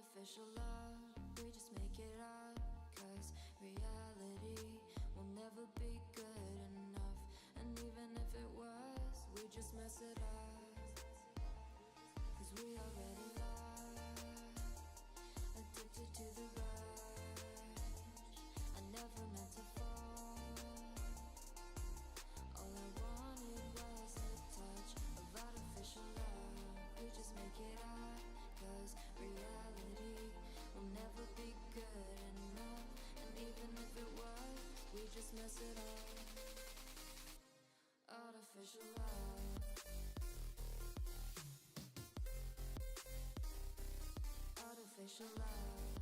Artificial love, we just make it up. Cause reality will never be good enough. And even if it was, we just mess it up. Cause we already lost, addicted to the rush. I never meant to fall. All I wanted was a touch of artificial love. We just make it up. Cause reality will never be good enough. And even if it was, we just mess it up. Artificial love. Artificial love.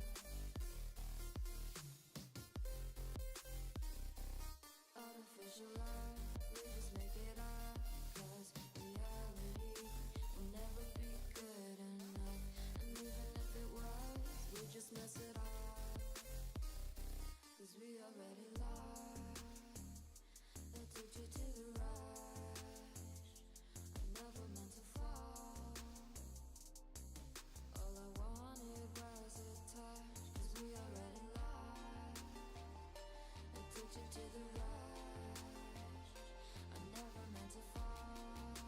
Artificial love. We just make it up. Cause reality will never be good enough. And even if it was, we just mess it up. Cause we already lost, addicted to the rush. I never meant to fall. All I wanted was a touch. Cause we already lost, addicted to the rush. I never meant to fall.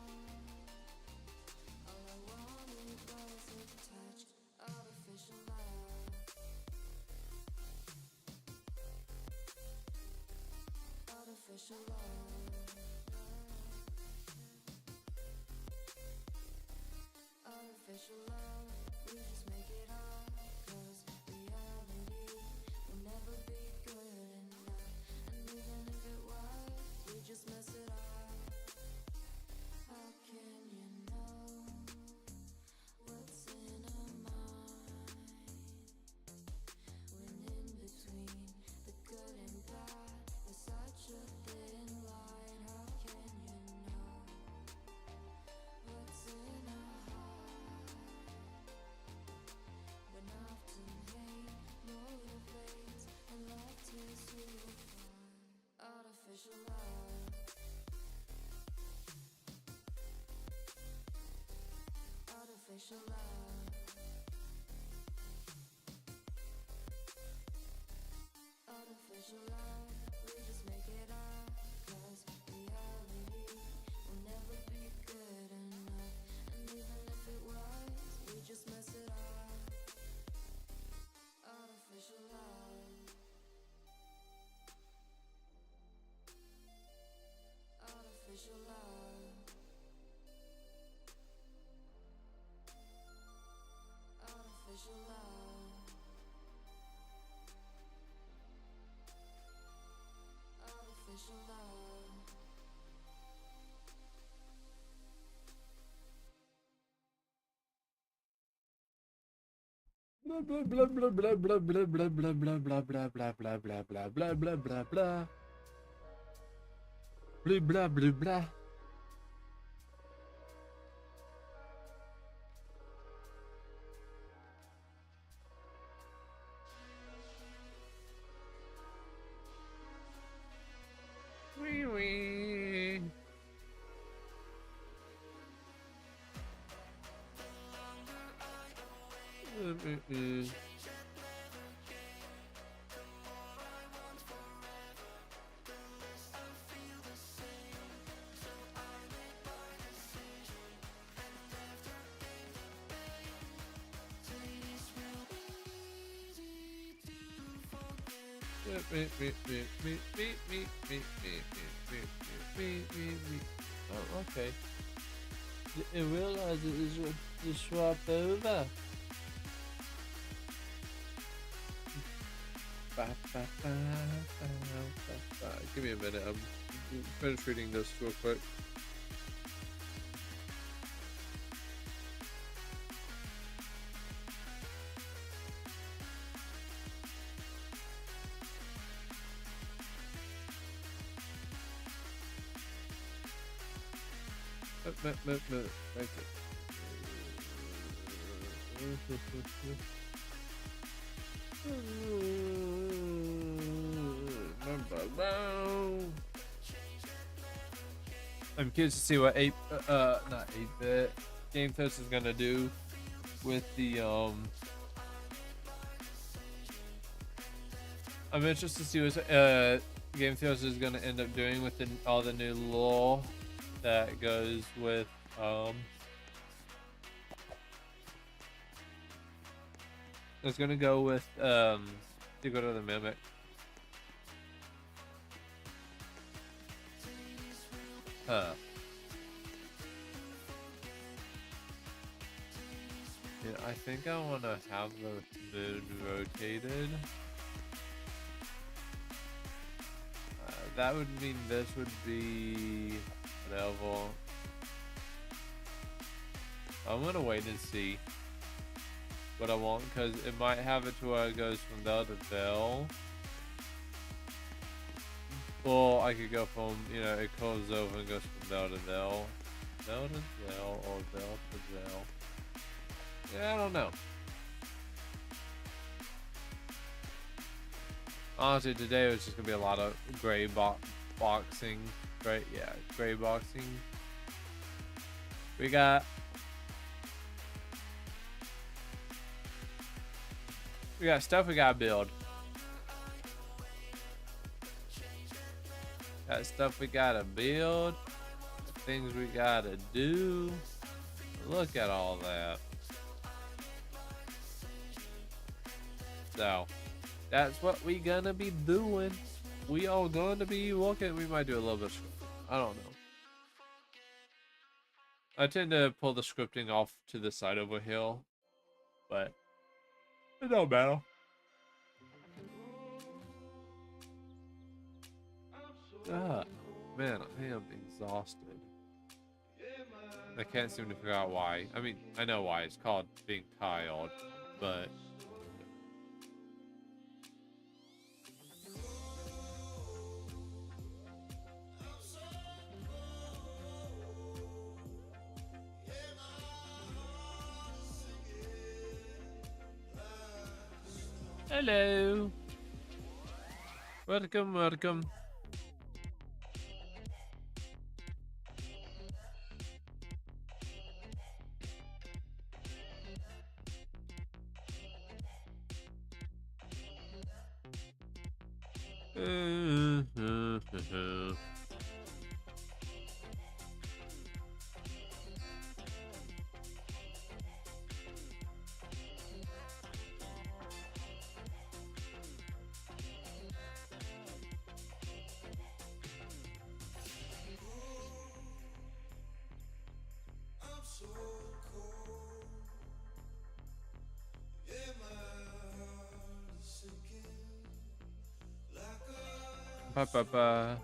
All I wanted was a touch. Artificial love. Artificial love. Artificial love. We just make it up. Cause reality will never be good enough. And even if it was, we just mess it up. How can you know what's in our mind? When in between the good and bad, there's such a thin line. How can you know what's in our heart? When often hate motivates and love tears you apart. Artificial love. Artificial love. Artificial love. We just make it up. Cause reality will never be good enough. And even if it was, we just mess it up. Artificial love. Artificial love. Artificial love. Artificial love. Blah blah blah blah blah blah blah blah blah blah blah blah blah blah blah blah blah blah blah blah. Blah blah blah blah. Wee wee. Oh, okay. Didn't realize it was just swapped over. Give me a minute. I'm finished reading this real quick. No. Thank you. I'm curious to see what not 8-bit Game Toast is gonna do with the I'm interested to see what Game Theories is going to end up doing with all the new lore that goes with it's going to go with Secret of the Mimic. Huh. Yeah, I think I want to have the moon rotated. That would mean this would be whatever. I'm gonna wait and see what I want, because it might have it to where it goes from there to there. Or I could go from, you know, it curves over and goes from there to there. There to there, or there to there. Yeah, I don't know. Honestly, today was just gonna be a lot of gray boxing. Right? Yeah, gray boxing. We got stuff we gotta build. Got stuff we gotta build. Things we gotta do. Look at all that. So that's what we gonna be doing. We all gonna be working. We might do a little bit of scripting. I don't know. I tend to pull the scripting off to the side over here, but it don't matter. Man, I am exhausted. I can't seem to figure out why. I mean, I know why. It's called being tired, but hello. Welcome, welcome. Ba ba ba.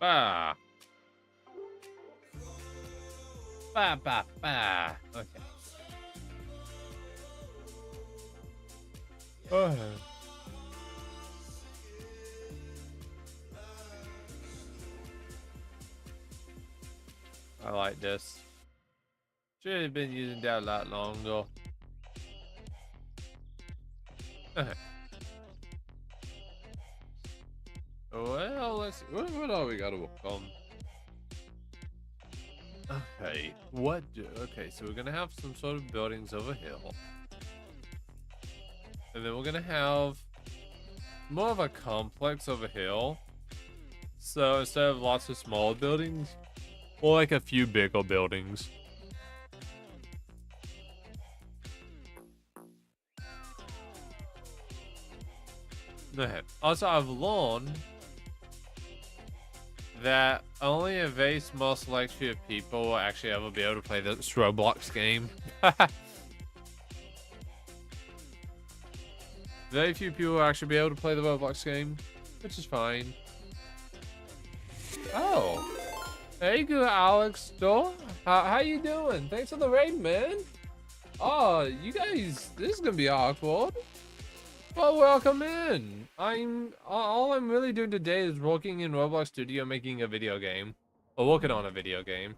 Ba. Ba ba ba. Okay. Oh. I like this. Should have been using that a lot longer. Okay. Well, let's see. What all we gotta work on? Okay. Okay, so we're gonna have some sort of buildings over here. And then we're gonna have more of a complex over here. So instead of lots of small buildings, or like a few bigger buildings. Okay. Also, I've learned that only a very small selection of people will actually ever be able to play this Roblox game. Very few people will actually be able to play the Roblox game, which is fine. Oh. Hey, good Alex Store. How you doing? Thanks for the raid, man. Oh, you guys, this is gonna be awkward. Well, welcome in. All I'm really doing today is working in Roblox Studio, making a video game, or working on a video game.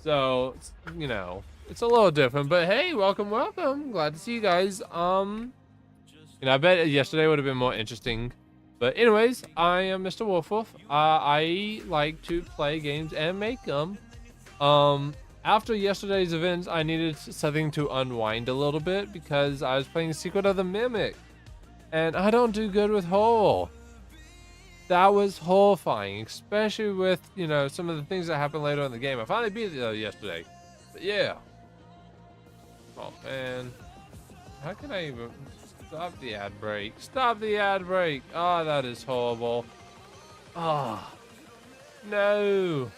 So, you know, it's a little different, but hey, welcome. Glad to see you guys. I bet yesterday would have been more interesting. But anyways, I am Mr. Wolf. I like to play games and make them. After yesterday's events, I needed something to unwind a little bit because I was playing Secret of the Mimic. And I don't do good with hole. That was horrifying, especially with, you know, some of the things that happened later in the game. I finally beat it yesterday. But yeah. Oh, man. How can I even... Stop the ad break. Stop the ad break. Oh, that is horrible. Oh. No.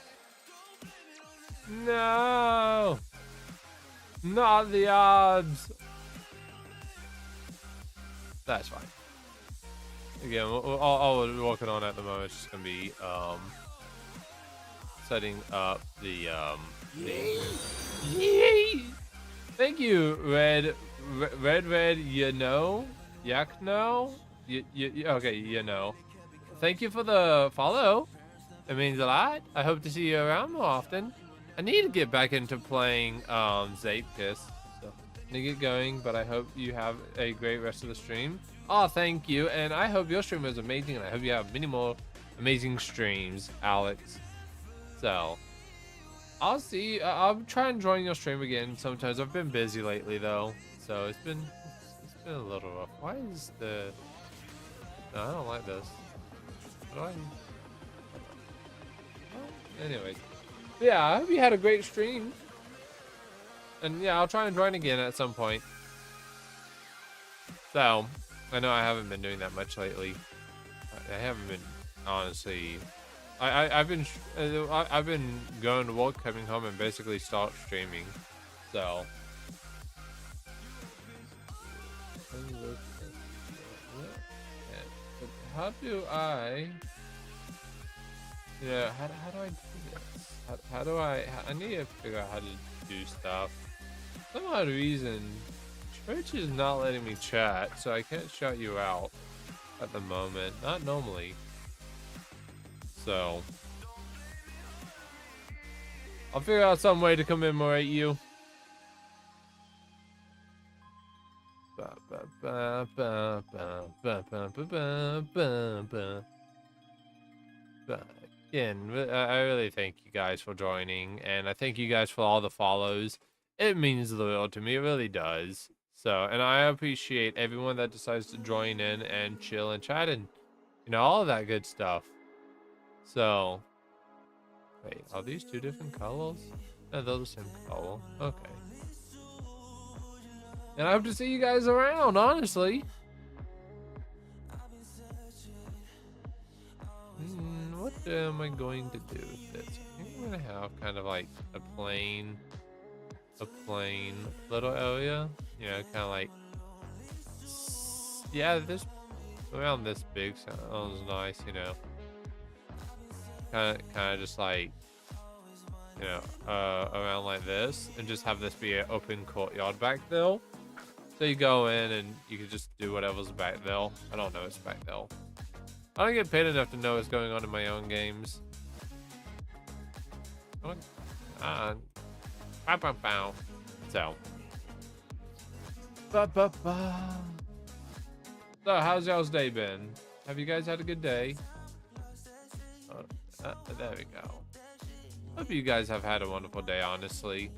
No. Not the odds. That's fine. Again, all we're working on at the moment is just gonna be setting up the Thank you, Red, you know, Yak no, okay, you know. Thank you for the follow. It means a lot. I hope to see you around more often. I need to get back into playing Zape Kiss. So I'm gonna get going, but I hope you have a great rest of the stream. Oh, thank you, and I hope your stream is amazing, and I hope you have many more amazing streams, Alex. So I'll see. I'll try and join your stream again sometimes. I've been busy lately though, so it's been a little rough. Why is the? No, I don't like this. What do I? Well, anyways, yeah. I hope you had a great stream, and yeah, I'll try and join again at some point. So I know I haven't been doing that much lately. I haven't been, honestly. I've been going to work, coming home, and basically start streaming. So. How do I? Yeah. How do I do this? How do I need to figure out how to do stuff. For some odd reason, Twitch is not letting me chat, so I can't shout you out at the moment. Not normally. So I'll figure out some way to commemorate you. Again, I really thank you guys for joining, and I thank you guys for all the follows. It means the world to me, it really does. So, and I appreciate everyone that decides to join in and chill and chat and, you know, all of that good stuff. So, wait, are these two different colors? No, they're the same color. Okay. And I hope to see you guys around, honestly. What am I going to do with this? I think I'm going to have kind of like a plain little area. You know, kind of like, yeah, this, around this big sounds nice, you know. Kind of just like, you know, around like this, and just have this be an open courtyard back there. So you go in and you can just do whatever's back there. I don't know what's back there. I don't get paid enough to know what's going on in my own games. Come on. Bow, bow, bow. So. So, how's y'all's day been? Have you guys had a good day? There we go. Hope you guys have had a wonderful day, honestly.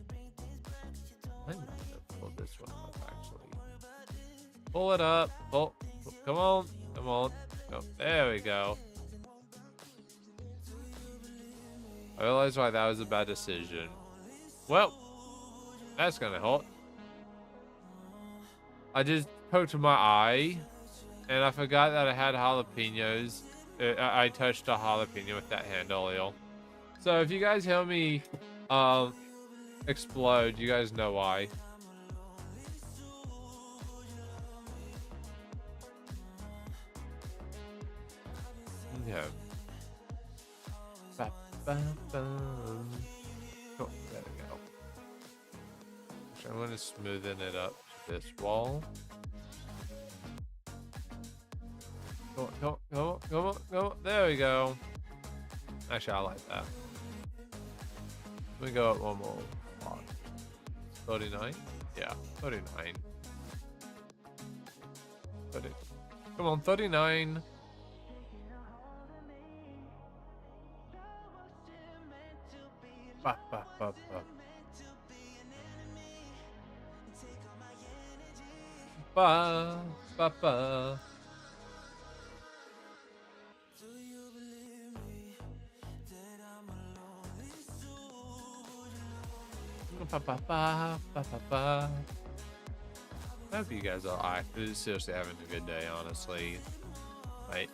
I might have pulled this one up, actually. Pull it up. Pull. Come on. Come on. Oh, there we go. I realized why that was a bad decision. Well, that's gonna hurt. I just poked my eye, and I forgot that I had jalapenos. I touched a jalapeno with that hand earlier. So if you guys hear me explode, you guys know why. Yeah. Oh, there we go. I'm going to smoothen it up to this wall. Come on, come on, come on, come on, come on. There we go. Actually, I like that. Let me go up one more. 39? Yeah, 39. 30. Come on, 39. Ba, ba, ba, ba. Ba, ba, ba. Ba, ba, ba, ba, ba, ba. I hope you guys are seriously having a good day, honestly. Right.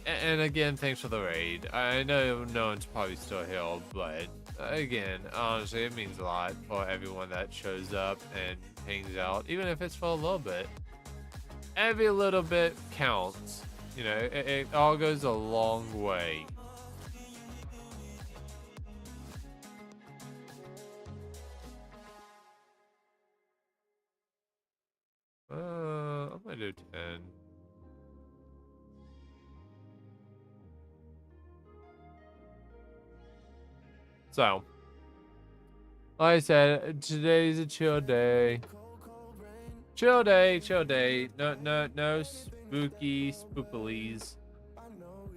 And again, thanks for the raid. I know no one's probably still here, but again, honestly, it means a lot for everyone that shows up and hangs out, even if it's for a little bit. Every little bit counts. You know, it all goes a long way. I'm gonna do 10. So, like I said, today's a chill day. Chill day, chill day. No spooky spookilies.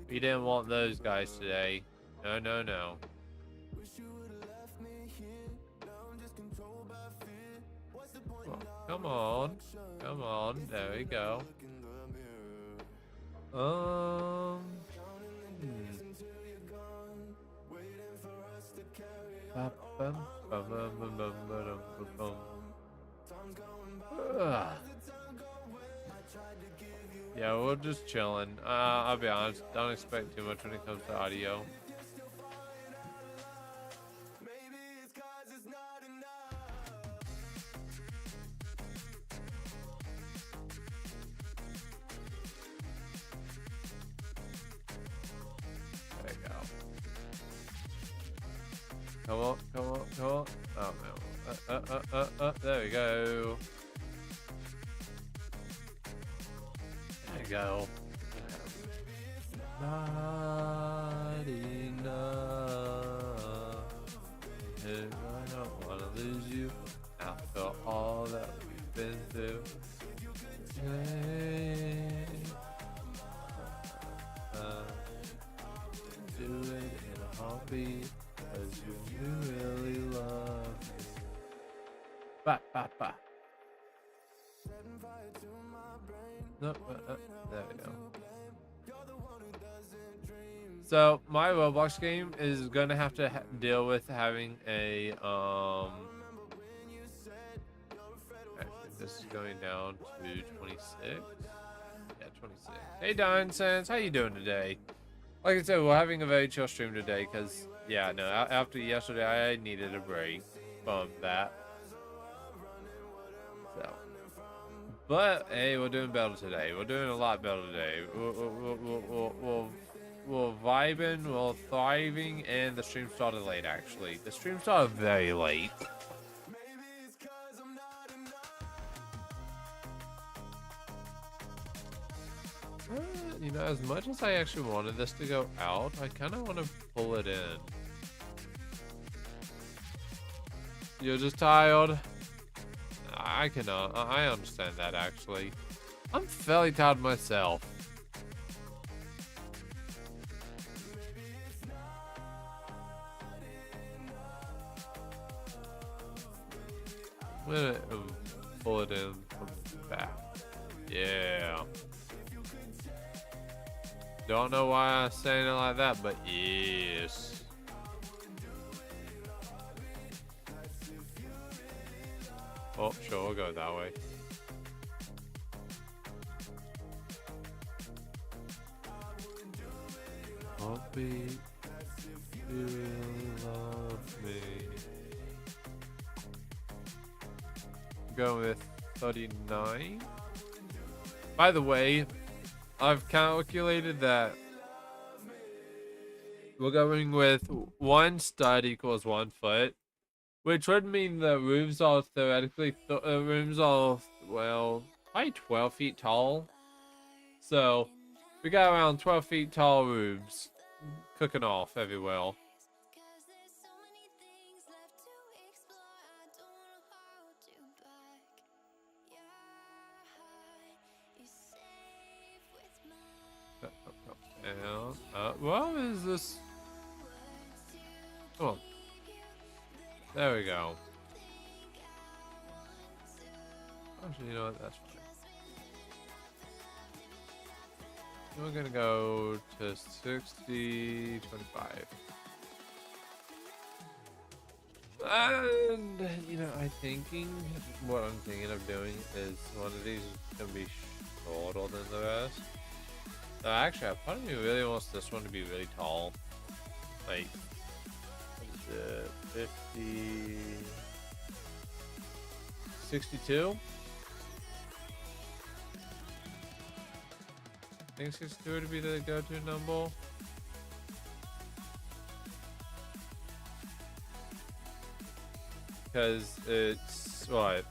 We didn't want those guys today. No. Come on. Come on. There we go. Hmm. Yeah, we're just chilling. I'll be honest, don't expect too much when it comes to audio. There you go. Come on. Oh no. There we go. There you go. Not enough. I don't want to lose you after all that we've been through. Do it in a heartbeat, 'cause you really love me. Ba. No, there we go. So my Roblox game is gonna have to deal with having a Actually, this is going down to 26. Yeah, 26. Hey, Don Sense, how you doing today? Like I said, we're having a very chill stream today because, yeah, no, after yesterday, I needed a break from that. So, but hey, we're doing better today. We're doing a lot better today. We're vibing, we're thriving, and the stream started late. Actually, the stream started very late. You know, as much as I actually wanted this to go out, I kind of want to pull it in. You're just tired? I cannot. I understand that, actually. I'm fairly tired myself. I'm gonna pull it in from the back. Yeah. Don't know why I'm saying it like that, but yes. Oh, sure, we'll go that way. Heartbeat, you really love me. Go with 39. By the way, I've calculated that we're going with 1 stud equals 1 foot, which would mean the roofs are theoretically, rooms are, well, probably 12 feet tall. So we got around 12 feet tall roofs cooking off everywhere. Cause there's so many things left to explore. I don't wanna hold you back. You're safe with mine. And what is this? Come on. There we go. Actually, you know what? That's fine. We're gonna go to 60, 25. And, you know, what I'm thinking of doing is one of these is gonna be shorter than the rest. Actually, a part of me really wants this one to be really tall. Like, what is it? 50, 62? I think 62 would be the go-to number. Because it's what?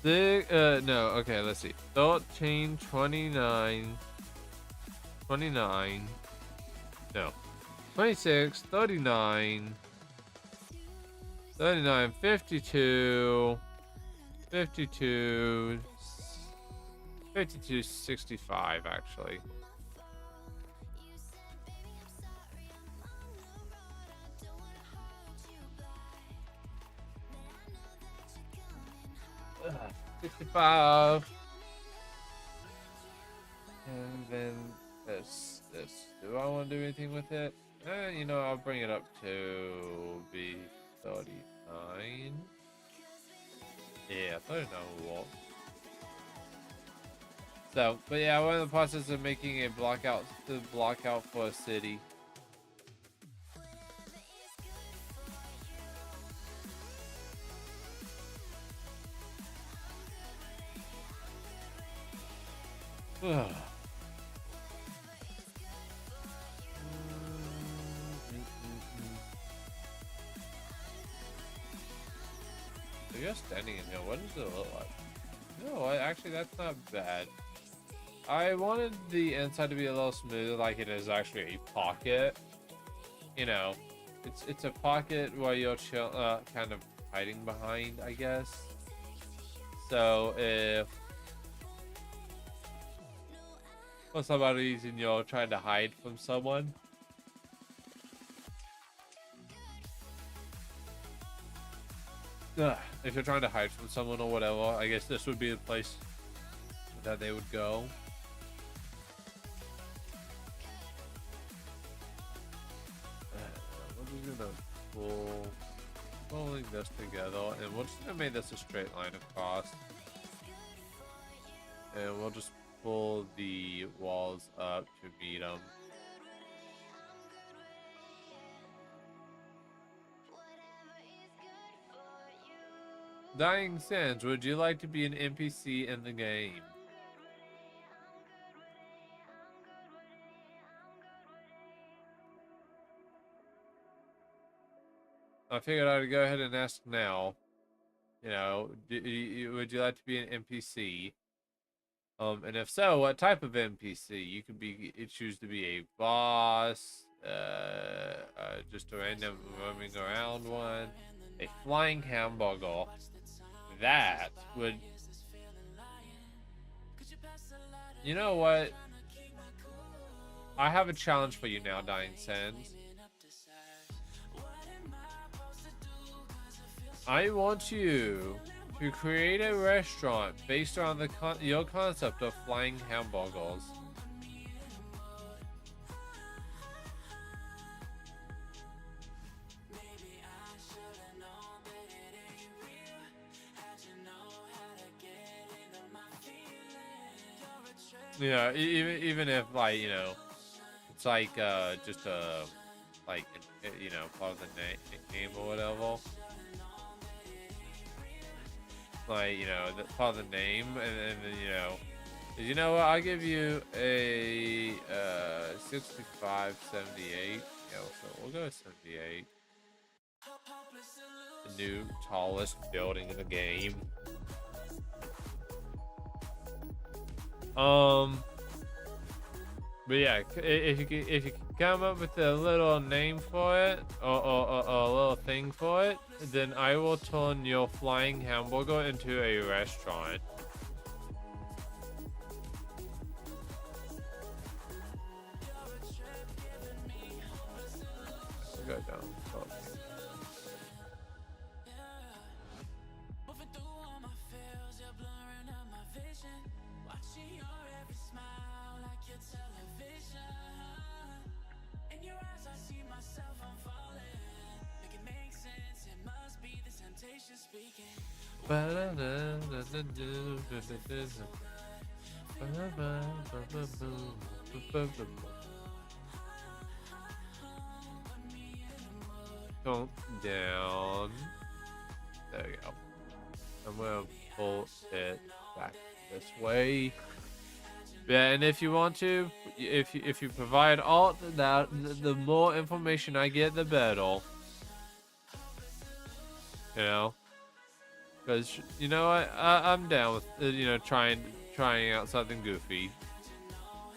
No, okay, let's see. 13, 29, 29, no, 26, 39, 39, 52, 52, 52, 65, actually. Ugh, 65. And then this. Do I want to do anything with it? You know, I'll bring it up to be 39. Yeah, 39 will work. So, but yeah, we're in the process of making a block out for a city. Ugh. So you're standing in here. What does it look like? No, actually, that's not bad. I wanted the inside to be a little smoother, like it is actually a pocket. You know, it's a pocket where you're kind of hiding behind, I guess. So if for some reason you're trying to hide from someone, if you're trying to hide from someone or whatever, I guess this would be the place that they would go. We're just gonna pulling this together, and we're just gonna make this a straight line across, and we'll just pull the walls up to meet them. Dying Sands, would you like to be an NPC in the game? I figured I'd go ahead and ask now. You know, would you like to be an NPC? And if so, what type of NPC? You could choose to be a boss, just a random roaming around one, a flying hamburger. That would, you know what? I have a challenge for you now, Dying Sands. I want you to create a restaurant based on your concept of flying hamburgers. Yeah, even if, like, you know, it's like just like, you know, part of the name or whatever. Like, you know, part of the name, and then, you know what, I'll give you a 65, 78. Yeah, so we'll go with 78. The new tallest building in the game. But yeah, if you come up with a little name for it or a little thing for it, then I will turn your flying hamburger into a restaurant. Go down. Oh. Count down. There we go. I'm gonna pull it back this way. Yeah, and if you want to, if you provide all that, the more information I get, the better. You know, because you know what, I'm down with you know trying out something goofy. Oh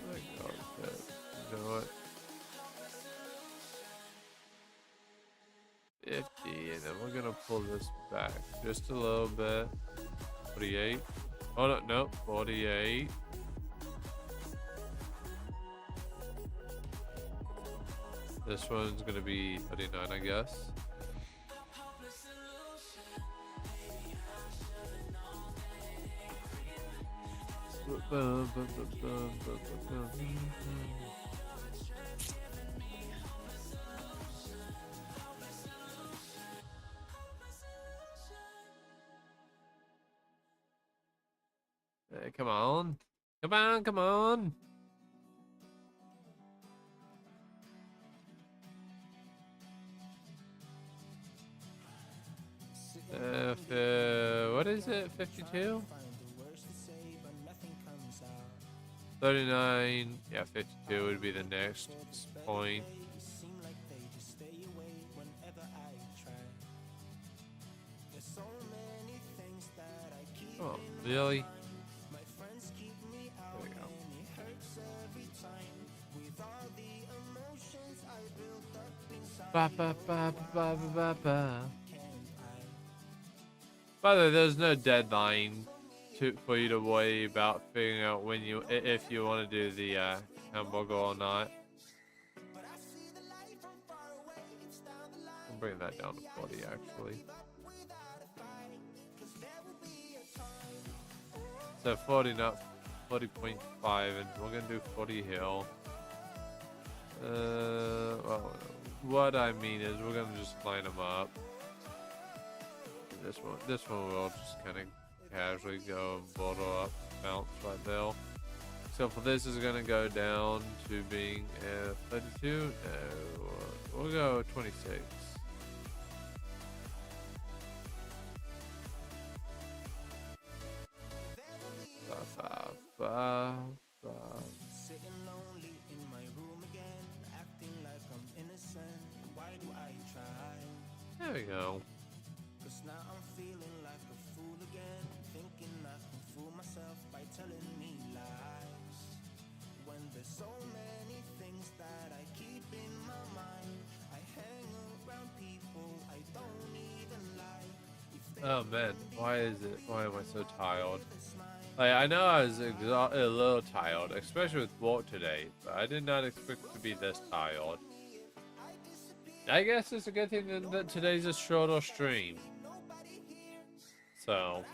my God, you know what? 50, and then we're gonna pull this back just a little bit. 48. Oh no, no, 48. This one's gonna be 39, I guess. Come on. Come on, come on. What is it? 52? 39. Yeah, 52 would be the next point. Oh, really? There we go. Ba ba ba ba ba ba ba. By the way, there's no deadline for you to worry about figuring out when if you want to do the hamburger or not. I'll bring that down to 40 actually. So 40, not 40.5, and we're gonna do 40 hill. Well, what I mean is we're gonna just line them up. This one will just kind of casually go and border up, bounce right there. So for this is gonna go down to being 32. No, we'll go 26. Sitting lonely in my room again, acting like I'm innocent. Why do I try? There we go. Cause now I'm feeling like a fool again, thinking I can fool myself by telling me lies. When there's so many things that I keep in my mind, I hang around people I don't even like. Oh man, why am I so tired? Like, I know I was a little tired, especially with work today, but I did not expect to be this tired. I guess it's a good thing that today's a shorter stream. So.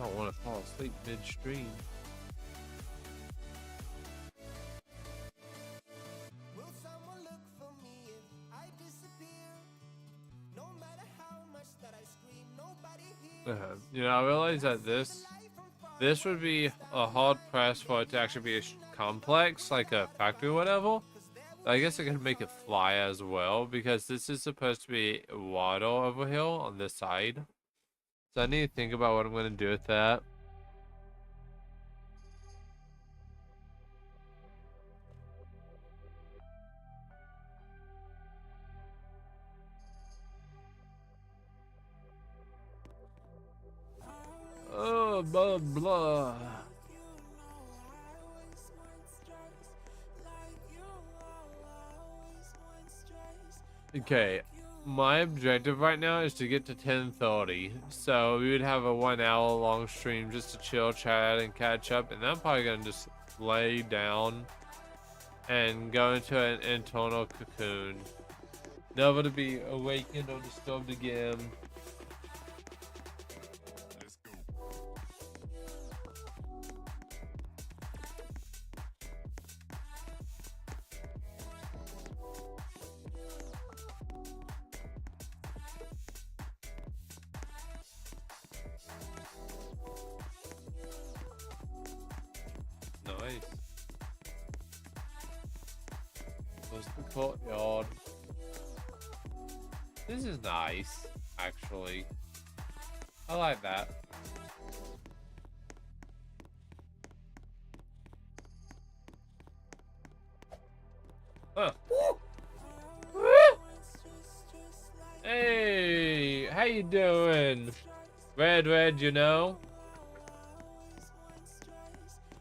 don't want to fall asleep midstream. Will someone look for me if I disappear? No matter how much that I scream, nobody hears. You know, I realize that this would be a hard press for it to actually be a complex, like a factory or whatever. I guess I could make it fly as well, because this is supposed to be water over here on this side. So I need to think about what I'm going to do with that. Oh, blah, blah. Okay, my objective right now is to get to 10:30, so we would have a 1 hour long stream just to chill, chat, and catch up, and then I'm probably gonna just lay down and go into an internal cocoon, never to be awakened or disturbed again. Nice. There's the courtyard. This is nice, actually. I like that. Huh. Hey, how you doing? Red, you know?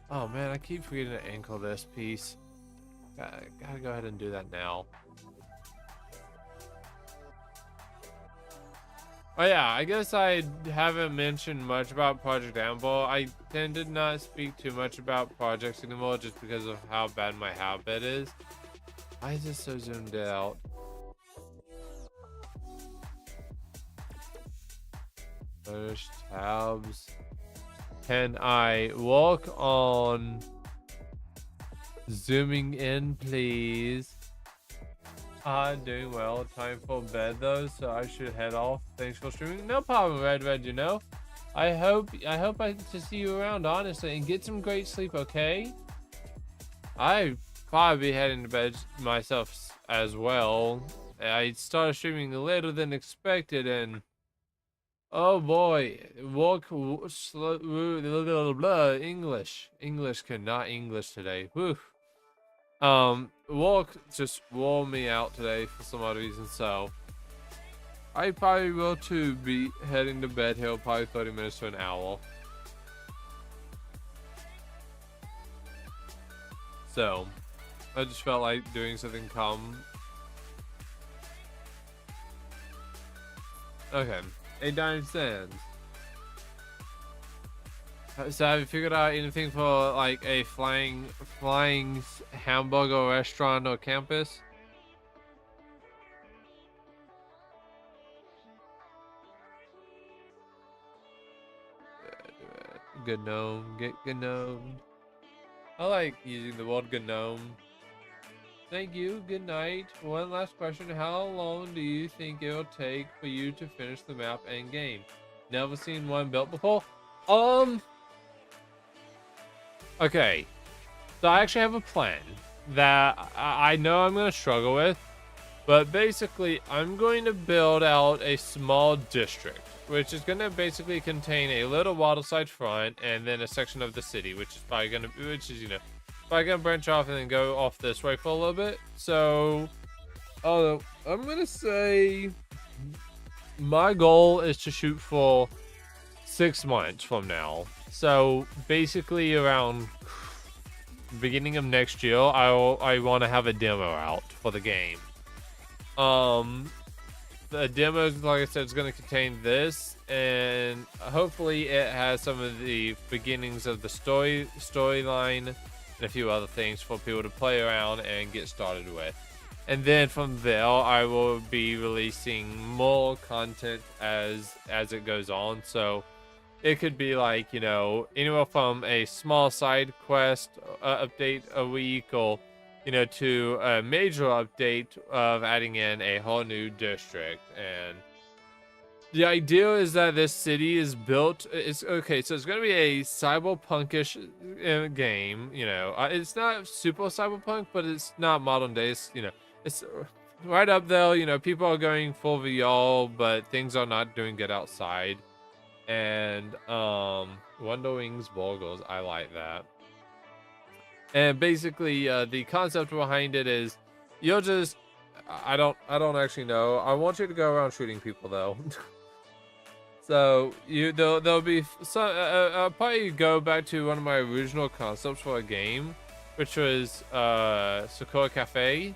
Oh man, I keep forgetting to ankle this piece. Gotta go ahead and do that now. Oh yeah, I guess I haven't mentioned much about Project Amber. I tend to not speak too much about projects anymore just because of how bad my habit is. Why is this so zoomed out? Push tabs. Can I walk on zooming in, please? Doing well. Time for bed though, so I should head off. Thanks for streaming. No problem, Red, you know. I hope I get to see you around, honestly, and get some great sleep, okay? I probably be heading to bed myself as well. I started streaming later than expected, and oh boy, slow, English cannot English today. Whew. Walk just wore me out today for some odd reason, so I probably will too be heading to bed here, probably 30 minutes to an hour. So, I just felt like doing something calm. Okay, 8 cents. So have you figured out anything for like a flying hamburger restaurant or campus? Gnome, get gnome. I like using the word gnome. Thank you, good night. One last question, how long do you think it'll take for you to finish the map and game? Never seen one built before? Okay, so I actually have a plan that I know I'm going to struggle with, but basically I'm going to build out a small district, which is going to basically contain a little waterside front and then a section of the city, which is probably going to, probably going to branch off and then go off this way for a little bit. So, I'm going to say my goal is to shoot for 6 months from now. So basically around beginning of next year, I want to have a demo out for the game. The demo, like I said, is going to contain this, and hopefully it has some of the beginnings of the storyline and a few other things for people to play around and get started with. And then from there, I will be releasing more content as it goes on. So it could be like, you know, anywhere from a small side quest update a week, or, you know, to a major update of adding in a whole new district. And the idea is that this city is built. It's okay, so it's going to be a cyberpunkish game. You know, it's not super cyberpunk, but it's not modern days. You know, it's right up there. You know, people are going full VR, but things are not doing good outside. And Wonder Wings Burgers, I like that. And basically, the concept behind it is, you'll just, I don't actually know. I want you to go around shooting people though. So there'll be some. I'll probably go back to one of my original concepts for a game, which was Sakura Cafe,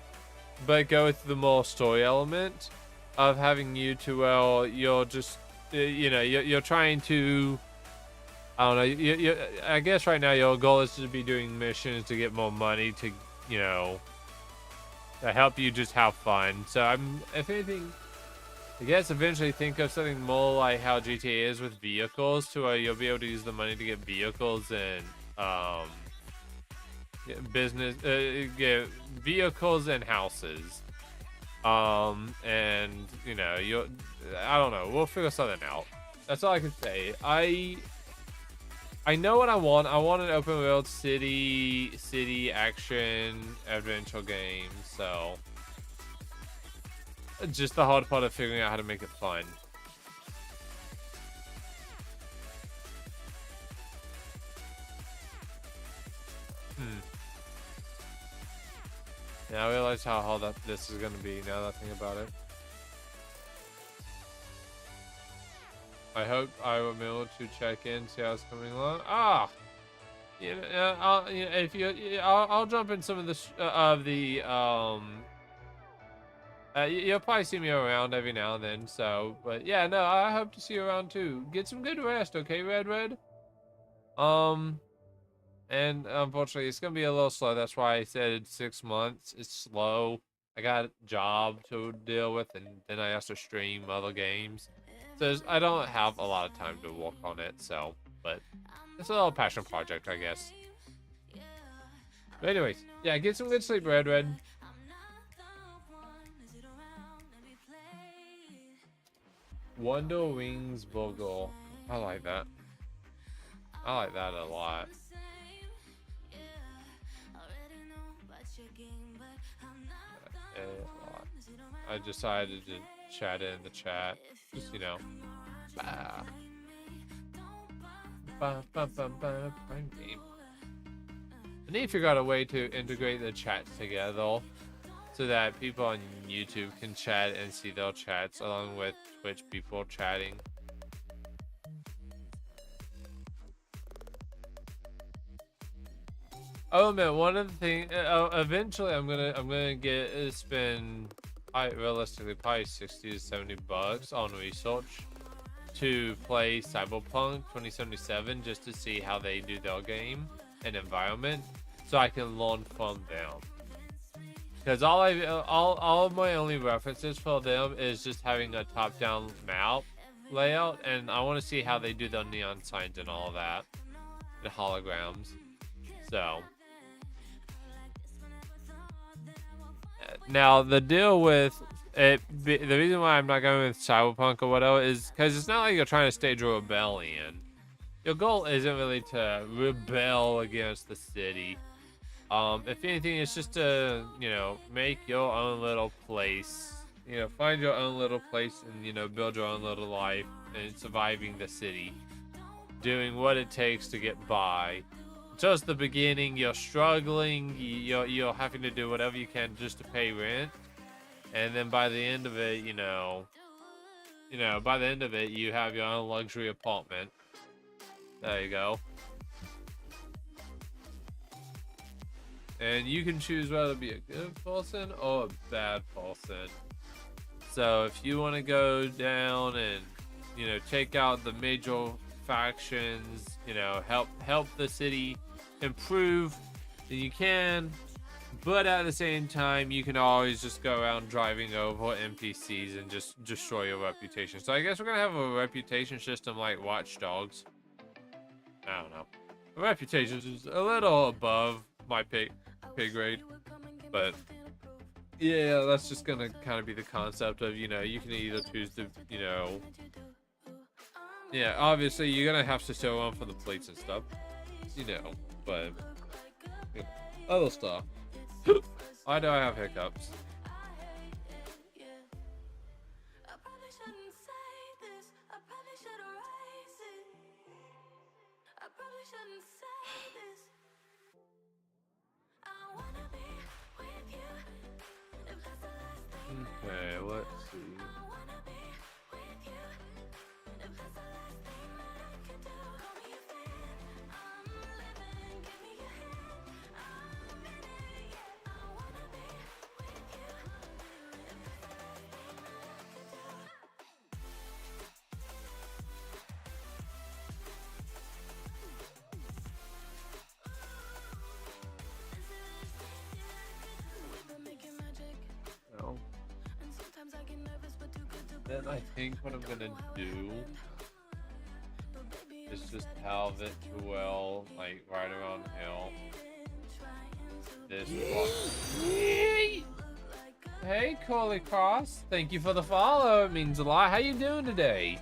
but go with the more story element of having you to, well, you're just you know, you're trying to, I don't know, I guess right now your goal is to be doing missions to get more money to, you know, to help you just have fun. So if anything, I guess eventually think of something more like how GTA is with vehicles, to where you'll be able to use the money to get vehicles and get vehicles and houses. And you know, I don't know, we'll figure something out. That's all I can say. I know what I want. I want an open world city action adventure game. So just the hard part of figuring out how to make it fun. Now I realize how hard this is going to be, now that I think about it. I hope I will be able to check in, see how it's coming along. You know, I'll jump in some of you'll probably see me around every now and then. So, but yeah, no, I hope to see you around too. Get some good rest, okay, Red? And unfortunately, it's gonna be a little slow. That's why I said 6 months. It's slow. I got a job to deal with, and then I have to stream other games. So I don't have a lot of time to work on it. So, but it's a little passion project, I guess. But anyways, yeah, get some good sleep, Red. Wonder Wings Burger. I like that. I like that a lot. I decided to chat it in the chat. Just, you know. Prime game. I need to figure out a way to integrate the chats together so that people on YouTube can chat and see their chats along with Twitch people chatting. Oh man, one of the things. Eventually, I'm gonna spend, realistically, probably 60 to 70 bucks on research to play Cyberpunk 2077 just to see how they do their game and environment, so I can learn from them. Because all of my only references for them is just having a top-down map layout, and I want to see how they do the neon signs and all of that, the holograms. So. Now, the deal with it, the reason why I'm not going with Cyberpunk or whatever is because it's not like you're trying to stage a rebellion. Your goal isn't really to rebel against the city. If anything, it's just to, you know, make your own little place. You know, find your own little place and, you know, build your own little life and surviving the city. Doing what it takes to get by. Just the beginning, you're struggling, you're having to do whatever you can just to pay rent, and then by the end of it, you have your own luxury apartment. There you go. And you can choose whether to be a good person or a bad person. So if you want to go down and, you know, take out the major factions, you know, help the city improve, then you can. But at the same time, you can always just go around driving over NPCs and just destroy your reputation. So I guess we're gonna have a reputation system like Watch Dogs. I don't know. The reputation is a little above my pay grade, but yeah, that's just gonna kind of be the concept of, you know, you can either choose to, you know, yeah, obviously you're gonna have to show on for the plates and stuff, you know, but you know, other stuff. Why do I have hiccups? Okay, let's see. No. Then I think what I'm gonna do is just halve it to, well, like right around hill. This block. Hey, Coley Cross. Thank you for the follow. It means a lot. How you doing today?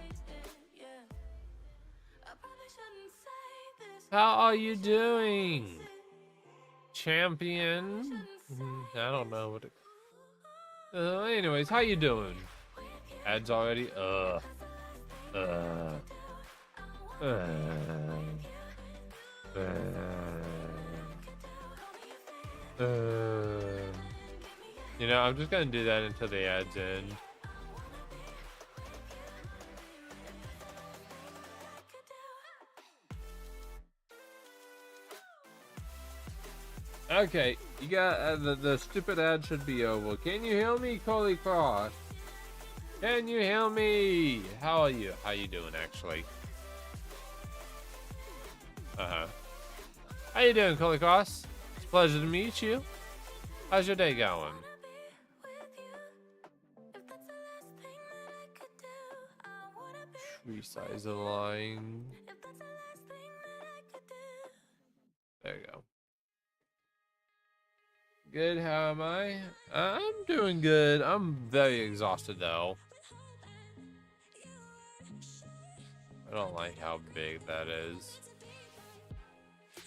How are you doing? Champion? I don't know what it... anyways, how you doing? Ads already? You know, I'm just gonna do that until the ads end. Okay, you got the stupid ad should be over. Can you hear me, Coley Cross? Can you hear me? How are you? How you doing, actually? How you doing, Coley Cross? It's a pleasure to meet you. How's your day going? Tree size align. There you go. Good, how am I? I'm doing good. I'm very exhausted though. I don't like how big that is.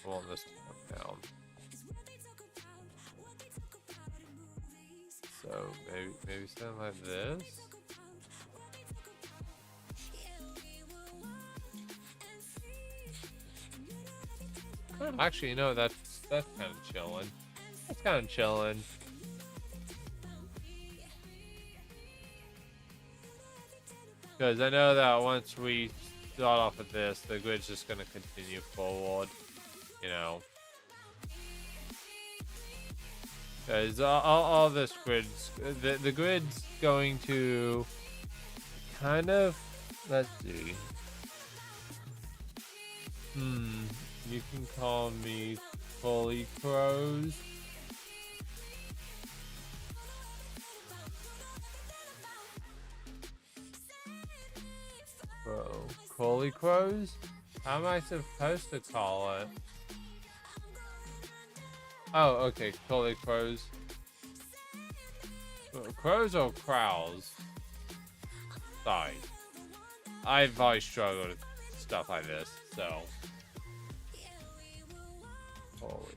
I want this to come down. So maybe something like this. Actually, you know, that's kind of chilling. That's kind of chilling. Because I know that once we start off with this, the grid's just going to continue forward, you know. Because all this grid's, the grid's going to kind of, let's see. You can call me Fully Crows. Bro, Coley Crows? How am I supposed to call it? Oh, okay, Coley Crows. Crows or crows? Sorry. I've always struggled with stuff like this, so. Holy.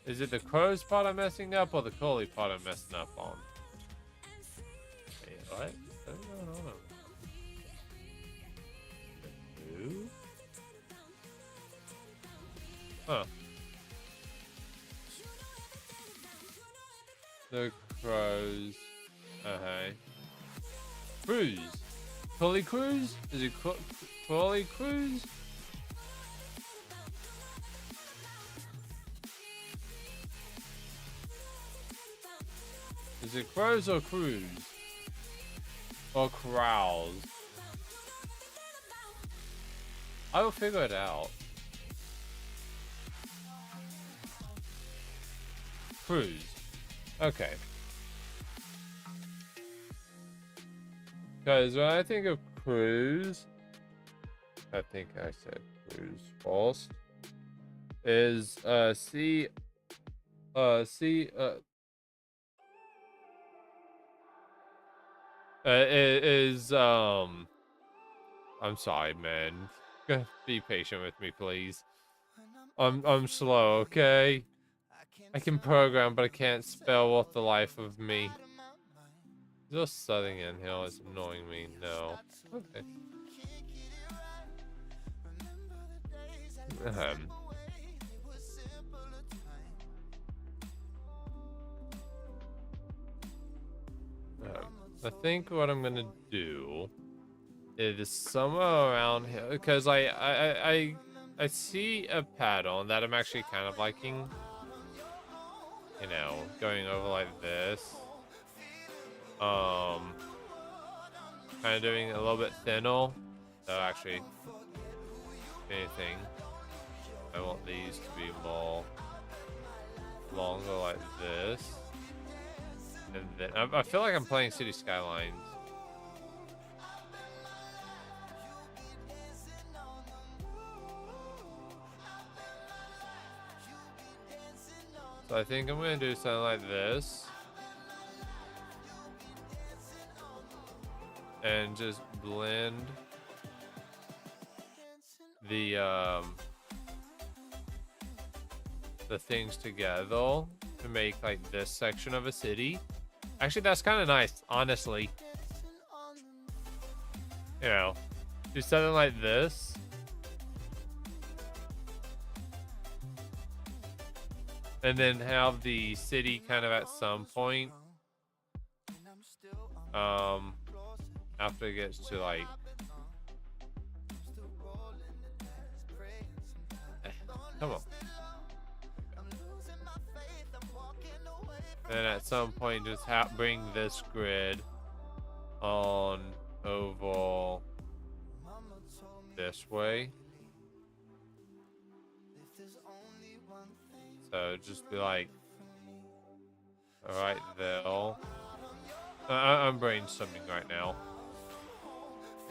Is it the crows part I'm messing up or the Coley part I'm messing up on? Wait, what? What's going on? Who? Huh. The crows. Okay. Cruise. Coley Cruise? Is it Coley Cruise? Is it crows or cruise? Or crowls? I will figure it out. cruise. Okay. Because when I think of cruise, I think I said cruise false. Is see is I'm sorry, man. Be patient with me, please. I'm slow, okay? I can program, but I can't spell with the life of me. Just setting in here is annoying me. No. Okay. I think what I'm gonna do is somewhere around here, because I see a pattern that I'm actually kind of liking. You know, going over like this. Kind of doing a little bit thinner. So actually, if anything, I want these to be more longer like this. And then I feel like I'm playing City Skylines. So I think I'm gonna do something like this. And just blend the things together to make like this section of a city. Actually, that's kind of nice, honestly. You know, do something like this. And then have the city kind of at some point. After it gets to like come on. And at some point just bring this grid on over this way. So just be like right there. I'm brainstorming right now.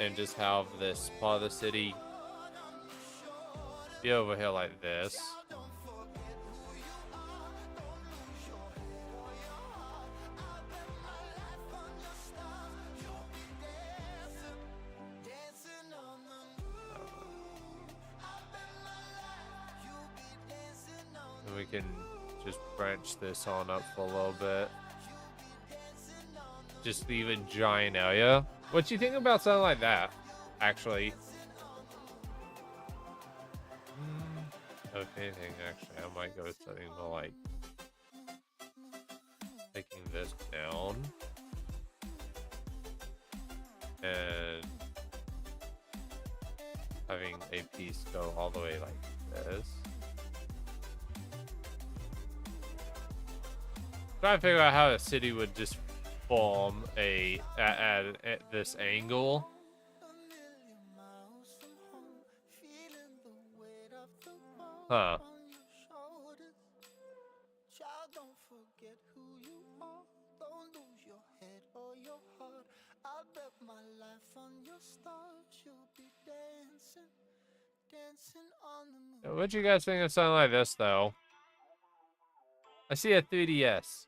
And just have this part of the city be over here like this. And we can just branch this on up for a little bit. Just leave a giant area. What do you think about something like that, actually? If anything, actually, I might go with something more like taking this down and having a piece go all the way like this. Trying to figure out how a city would just form at this angle. Huh. What you guys think of something like this, though? I see a 3DS.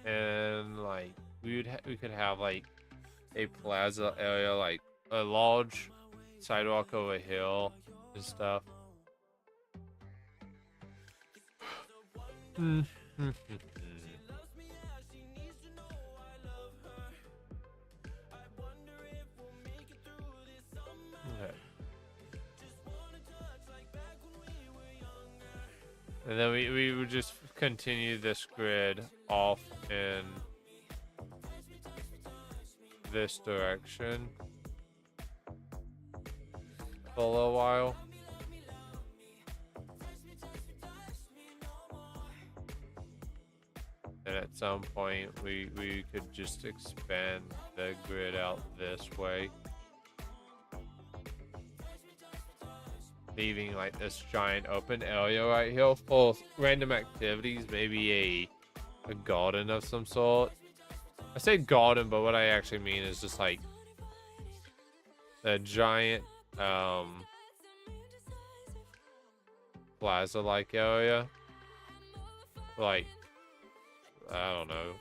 And like we could have like a plaza area, like a large sidewalk over here and stuff. And then we would just continue this grid off in this direction for a little while. And at some point, we could just expand the grid out this way. Leaving like this giant open area right here for random activities, maybe a garden of some sort. I say garden, but what I actually mean is just like a giant plaza-like area. Like, I don't know,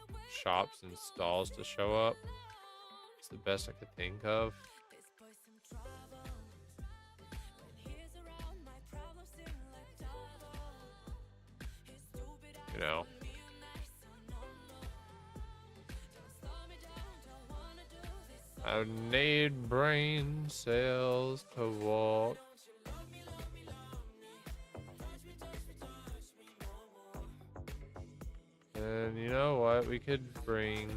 shops and stalls to show up. It's the best I could think of. You know. I need brain cells to walk. And you know what? We could bring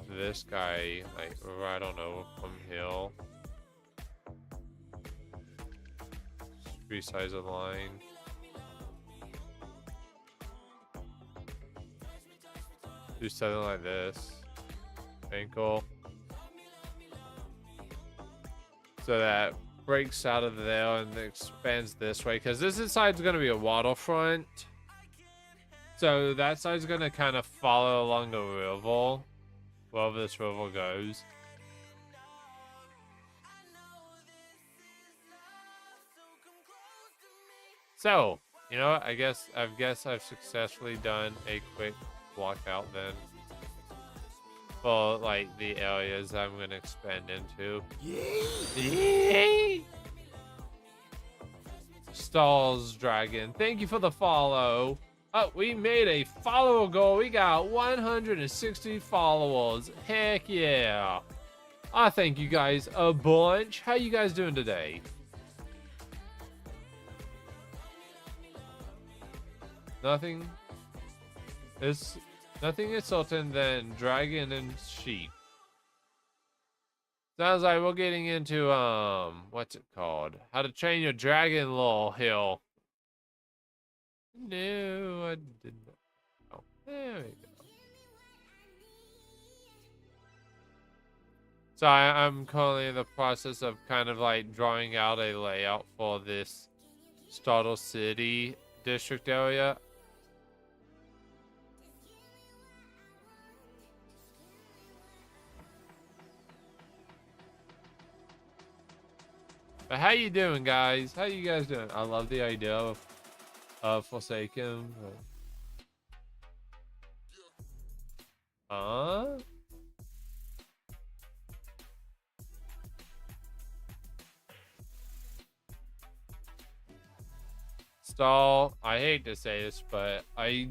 this guy, like, right on over from hill. Resize the line. Do something like this. Ankle. So that breaks out of there and expands this way. Because this side's going to be a waterfront. So that side's going to kind of follow along the river. Wherever this river goes. So, you know what? I guess I've successfully done a quick walkout then. For like the areas I'm gonna expand into. Yay! Stalls Dragon, thank you for the follow. Oh, we made a follower goal. We got 160 followers. Heck yeah! I thank you guys a bunch. How you guys doing today? Nothing. Nothing insulting than dragon and sheep. Sounds like we're getting into, what's it called? How to Train Your Dragon Lol Hill. No, I didn't. Oh, there we go. So I'm currently in the process of kind of like drawing out a layout for this Startle City district area. But how you doing, guys? How you guys doing? I love the idea of Forsaken. Stall, I hate to say this, but I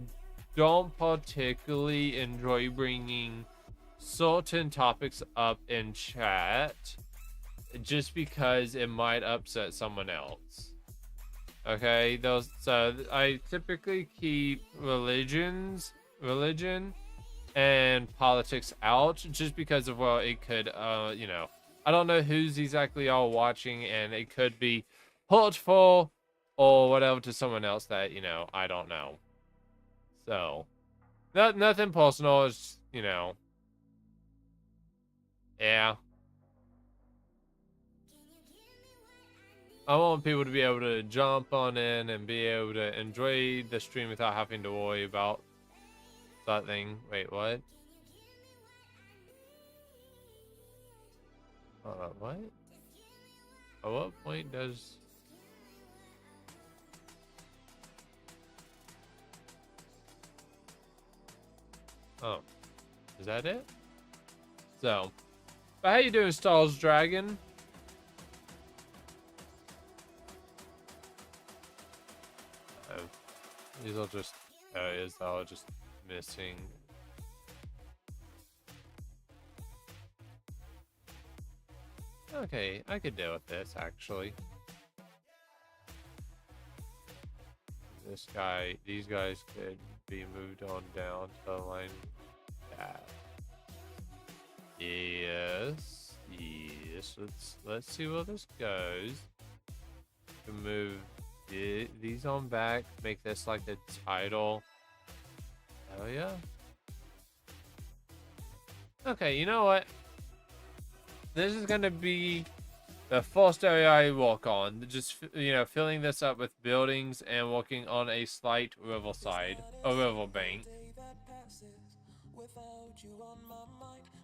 don't particularly enjoy bringing certain topics up in chat. Just because it might upset someone else. Okay, so I typically keep religion and politics out just because of, well, it could, you know, I don't know who's exactly all watching, and it could be hurtful or whatever to someone else that, you know, I don't know. So, nothing personal, it's, you know, yeah. I want people to be able to jump on in and be able to enjoy the stream without having to worry about that thing. Wait, what? What? At what point does... Oh. Is that it? So. But how you doing, Stalls Dragon? These are just areas that are just missing. Okay, I could deal with this, actually. These guys could be moved on down to the line. Yes. Let's see where this goes. To move these on back, make this like the title Hell yeah. Okay, you know what? This is gonna be the first area I walk on. Just, you know, filling this up with buildings and walking on a slight riverside, a riverbank.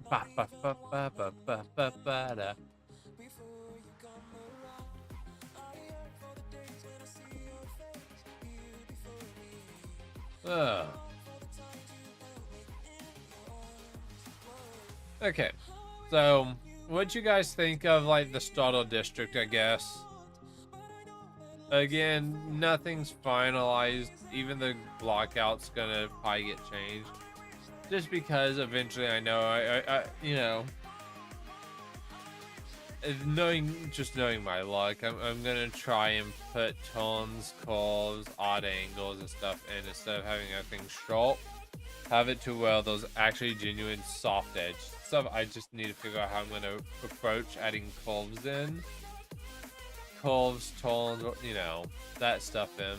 Ba, ba, ba, ba, ba, ba, ba, ba, da. Ugh. Okay, so what you guys think of like the starter district? I guess. Again, nothing's finalized. Even the blockout's gonna probably get changed, just because eventually I know you know, knowing my luck, I'm gonna try and put turns, curves, odd angles, and stuff in instead of having everything sharp. Have it to where there's actually genuine soft edge stuff. I just need to figure out how I'm gonna approach adding curves in. Curves, turns, you know, that stuff in.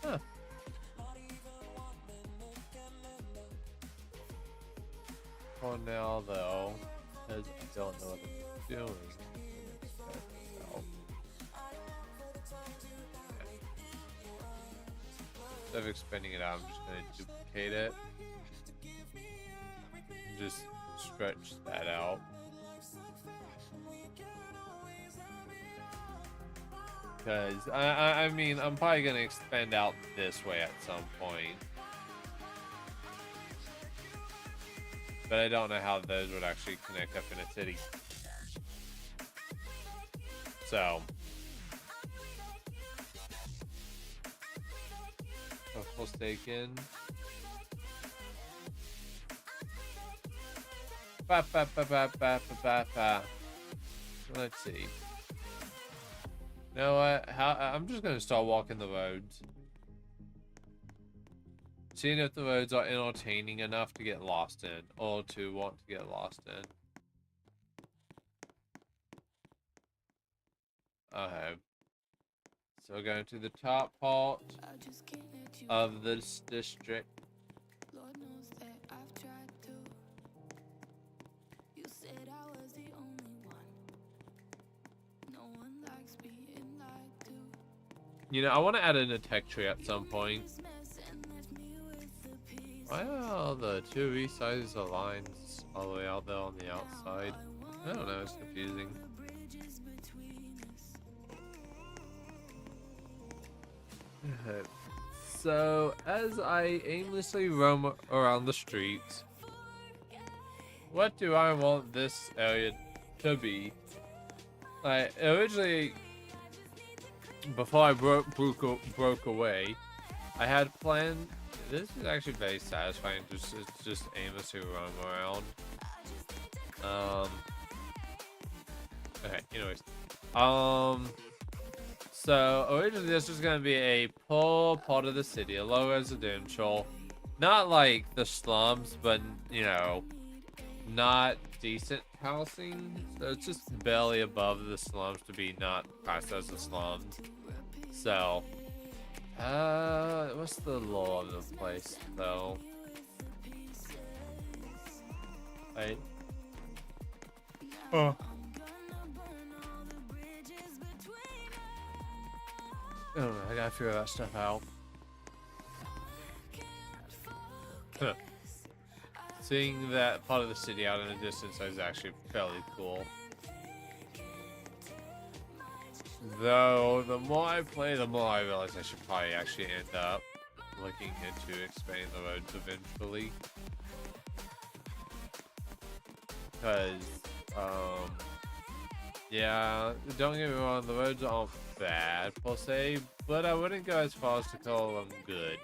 Huh. For now, though, because I don't know what I'm doing. Instead of expanding it out, I'm just going to duplicate it. And just stretch that out. Because, I mean, I'm probably going to expand out this way at some point. But I don't know how those would actually connect up in a city. So. Forsaken. Ba, ba, ba, ba, ba, ba, ba, ba. Let's see. You know what? I'm just going to start walking the roads. Seeing if the roads are entertaining enough to get lost in, or to want to get lost in. Okay. So we're going to the top part of this district. Lord knows that I've tried to. You said I was the only one. No one likes being lied to. You know, I want to add in a tech tree at some point. Why are the two resizes of lines all the way out there on the outside? I don't know, it's confusing. So, as I aimlessly roam around the streets, what do I want this area to be? Like, originally, before I broke away, I had planned. This is actually very satisfying, just aimlessly roam around. Okay, anyways. So originally this was gonna be a poor part of the city, a low residential, not like the slums, but you know, not decent housing. So it's just barely above the slums to be not classed as the slums. So, what's the law of the place though? Right. Oh. I don't know, I gotta figure that stuff out. Huh. Seeing that part of the city out in the distance is actually fairly cool. Though, the more I play, the more I realize I should probably actually end up looking into expanding the roads eventually. Because, yeah, don't get me wrong, the roads aren't bad per se, but I wouldn't go as far as to call them good.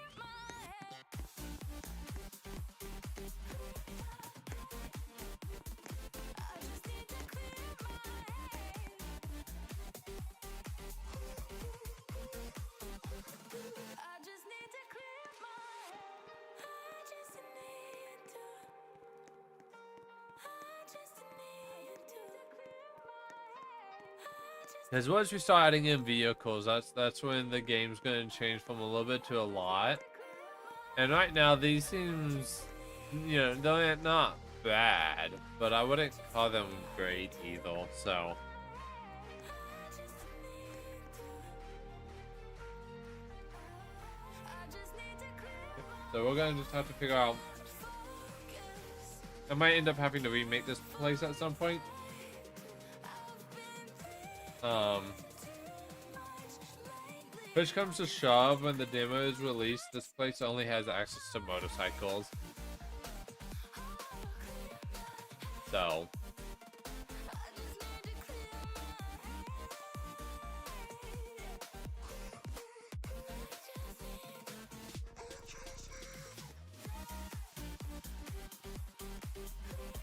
Because once we start adding in vehicles, that's when the game's going to change from a little bit to a lot. And right now, these seems, you know, they're not bad, but I wouldn't call them great either. So we're gonna just have to figure out. I might end up having to remake this place at some point. Push comes to shove, when the demo is released, this place only has access to motorcycles. So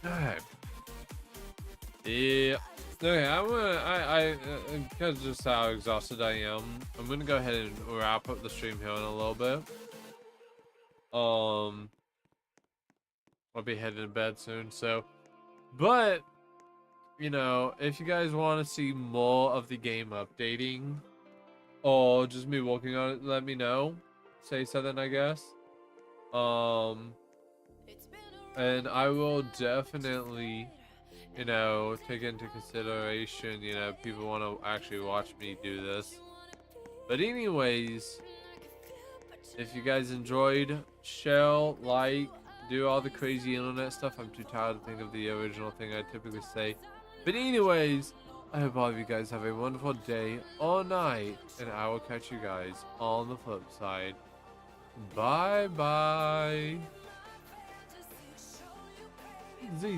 alright. Yeah. Okay, I'm gonna, because just how exhausted I am, I'm gonna go ahead and wrap up the stream here in a little bit. I'll be heading to bed soon, so, but, you know, if you guys want to see more of the game updating, or just me working on it, let me know. Say something, I guess. And I will definitely, you know, take into consideration, you know, people want to actually watch me do this. But anyways, if you guys enjoyed, share, like, do all the crazy internet stuff. I'm too tired to think of the original thing I typically say. But anyways, I hope all of you guys have a wonderful day or night, and I will catch you guys on the flip side. Bye bye. Z.